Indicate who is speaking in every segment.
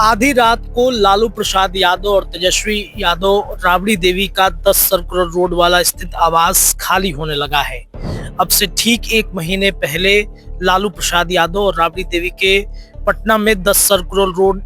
Speaker 1: आधी रात को लालू प्रसाद यादव और तेजस्वी यादव राबड़ी देवी का 10 सर्कुलर रोड वाला स्थित आवास खाली होने लगा है। अब से ठीक एक महीने पहले लालू प्रसाद यादव और राबड़ी देवी के पटना में 10 सर्कुलर रोड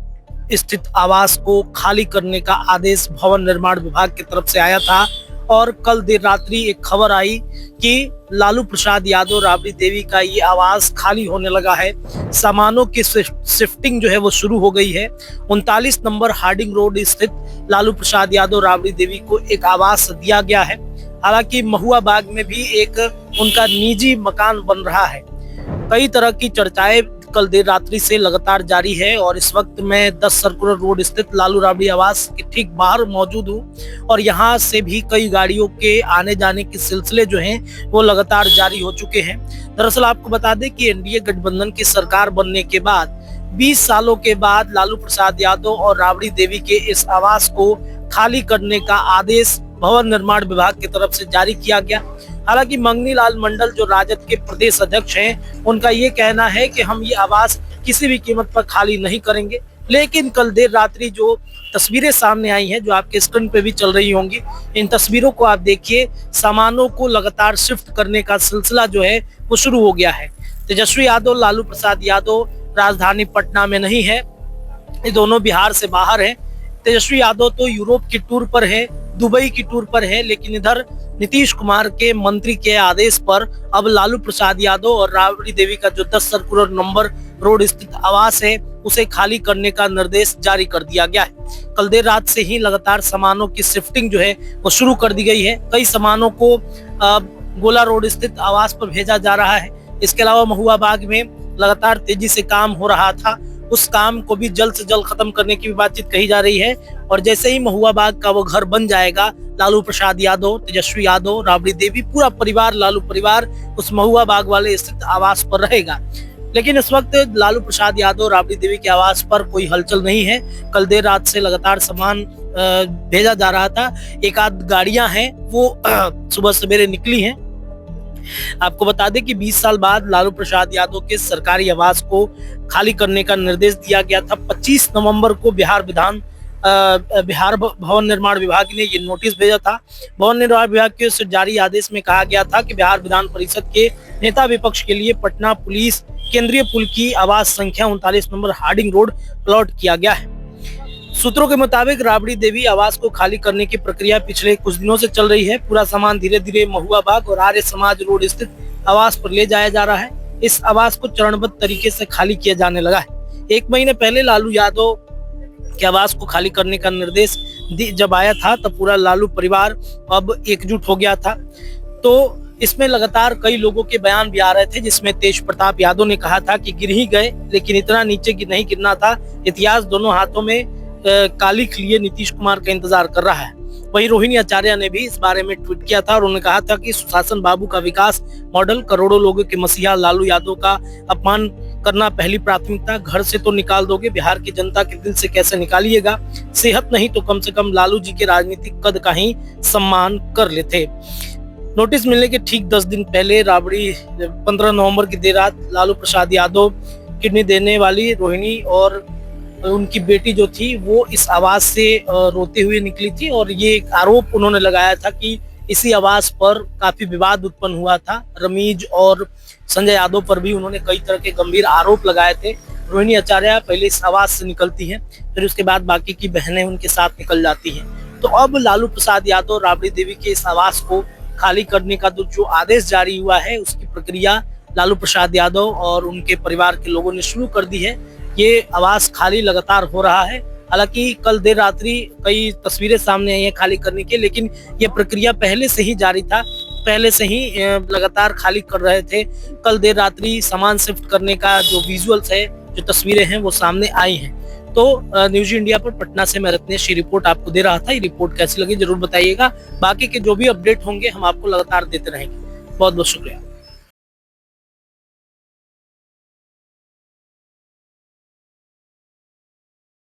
Speaker 1: स्थित आवास को खाली करने का आदेश भवन निर्माण विभाग की तरफ से आया था और कल देर रात्रि एक खबर आई कि लालू प्रसाद यादव राबड़ी देवी का ये आवास खाली होने लगा है। सामानों की शिफ्टिंग जो है वो शुरू हो गई है। 39 नंबर हार्डिंग रोड स्थित लालू प्रसाद यादव राबड़ी देवी को एक आवास दिया गया है। हालांकि महुआ बाग में भी एक उनका निजी मकान बन रहा है। कई तरह की चर्चाएं कल देर रात्रि से लगातार जारी है और इस वक्त मैं 10 सर्कुलर रोड स्थित लालू राबड़ी आवास के ठीक बाहर मौजूद हूं और यहां से भी कई गाड़ियों के आने जाने के सिलसिले जो हैं वो लगातार जारी हो चुके हैं। दरअसल आपको बता दें कि एनडीए गठबंधन की सरकार बनने के बाद 20 सालों के बाद लालू प्रसाद यादव और राबड़ी देवी के इस आवास को खाली करने का आदेश भवन निर्माण विभाग की तरफ से जारी किया गया। हालांकि मंगनी लाल मंडल जो राजद के प्रदेश अध्यक्ष हैं, उनका ये कहना है कि हम ये आवास किसी भी कीमत पर खाली नहीं करेंगे। लेकिन कल देर रात्रि जो तस्वीरें सामने आई हैं, जो आपके स्क्रीन पे भी चल रही होंगी, इन तस्वीरों को आप देखिए। सामानों को लगातार शिफ्ट करने का सिलसिला जो है वो शुरू हो गया है। तेजस्वी यादव, लालू प्रसाद यादव राजधानी पटना में नहीं है, ये दोनों बिहार से बाहर है। तेजस्वी यादव तो यूरोप की टूर पर है, दुबई की टूर पर है, लेकिन इधर नीतीश कुमार के मंत्री के आदेश पर अब लालू प्रसाद यादव और राबड़ी देवी का जो 10 सर्कुलर नंबर रोड स्थित आवास है उसे खाली करने का निर्देश जारी कर दिया गया है। कल देर रात से ही लगातार सामानों की शिफ्टिंग जो है वो शुरू कर दी गई है। कई सामानों को गोला रोड स्थित आवास पर भेजा जा रहा है। इसके अलावा महुआ बाग में लगातार तेजी से काम हो रहा था, उस काम को भी जल्द से जल्द खत्म करने की भी बातचीत कही जा रही है। और जैसे ही महुआ बाग का वो घर बन जाएगा, लालू प्रसाद यादव, तेजस्वी यादव, राबड़ी देवी, पूरा परिवार, लालू परिवार उस महुआ बाग वाले स्थित आवास पर रहेगा। लेकिन इस वक्त लालू प्रसाद यादव, राबड़ी देवी के आवास पर कोई हलचल नहीं है। कल देर रात से लगातार सामान भेजा जा रहा था। एक आध गाड़ियां हैं वो सुबह सवेरे निकली हैं। आपको बता दें कि 20 साल बाद लालू प्रसाद यादव के सरकारी आवास को खाली करने का निर्देश दिया गया था। 25 नवंबर को बिहार भवन निर्माण विभाग ने ये नोटिस भेजा था। भवन निर्माण विभाग के से जारी आदेश में कहा गया था कि बिहार विधान परिषद के नेता विपक्ष के लिए पटना पुलिस केंद्रीय पुल की आवास संख्या 39 नंबर हार्डिंग रोड प्लॉट किया गया है। सूत्रों के मुताबिक राबड़ी देवी आवास को खाली करने की प्रक्रिया पिछले कुछ दिनों से चल रही है। पूरा सामान धीरे धीरे महुआ बाग और आर्य समाज रोड स्थित आवास पर ले जाया जा रहा है। इस आवास को चरणबद्ध तरीके से खाली किया जाने लगा है। एक महीने पहले लालू यादव के आवास को खाली करने का निर्देश जब आया था तब पूरा लालू परिवार अब एकजुट हो गया था। तो इसमें लगातार कई लोगों के बयान भी आ रहे थे, जिसमें तेज प्रताप यादव ने कहा था कि गिर ही गए, लेकिन इतना नीचे नहीं गिरना था। इतिहास दोनों हाथों में कालिख लिए नीतीश कुमार का इंतजार कर रहा है। वहीं रोहिणी आचार्य ने भी इस बारे में ट्वीट किया था और उन्होंने कहा था कि सुशासन बाबू का विकास मॉडल, करोड़ों लोगों के मसीहा लालू यादव का अपमान करना पहली प्राथमिकता। घर से तो निकाल दोगे, बिहार की जनता के दिल से कैसे निकालिएगा? सेहत नहीं तो कम से कम लालू जी के राजनीतिक कद का ही सम्मान कर लेते। नोटिस मिलने के ठीक 10 दिन पहले 15 नवंबर की देर रात लालू प्रसाद यादव किडनी देने वाली रोहिणी और उनकी बेटी जो थी वो इस आवास से रोते हुए निकली थी और ये एक आरोप उन्होंने लगाया था कि इसी आवास पर काफी विवाद उत्पन्न हुआ था। रमीज और संजय यादव पर भी उन्होंने कई तरह के गंभीर आरोप लगाए थे। रोहिणी आचार्य पहले इस आवास से निकलती हैं, फिर उसके बाद बाकी की बहनें उनके साथ निकल जाती हैं। तो अब लालू प्रसाद यादव, राबड़ी देवी के इस आवास को खाली करने का जो आदेश जारी हुआ है उसकी प्रक्रिया लालू प्रसाद यादव और उनके परिवार के लोगों ने शुरू कर दी है। ये आवास खाली लगातार हो रहा है। हालांकि कल देर रात्रि कई तस्वीरें सामने आई हैं खाली करने के, लेकिन ये प्रक्रिया पहले से ही जारी था, पहले से ही लगातार खाली कर रहे थे। कल देर रात्रि सामान शिफ्ट करने का जो विजुअल्स है, जो तस्वीरें हैं वो सामने आई हैं। तो न्यूज इंडिया पर पटना से मैं रत्नेश रिपोर्ट आपको दे रहा था। ये रिपोर्ट कैसी लगी जरूर बताइएगा। बाकी के जो भी अपडेट होंगे हम आपको लगातार देते रहेंगे। बहुत बहुत शुक्रिया।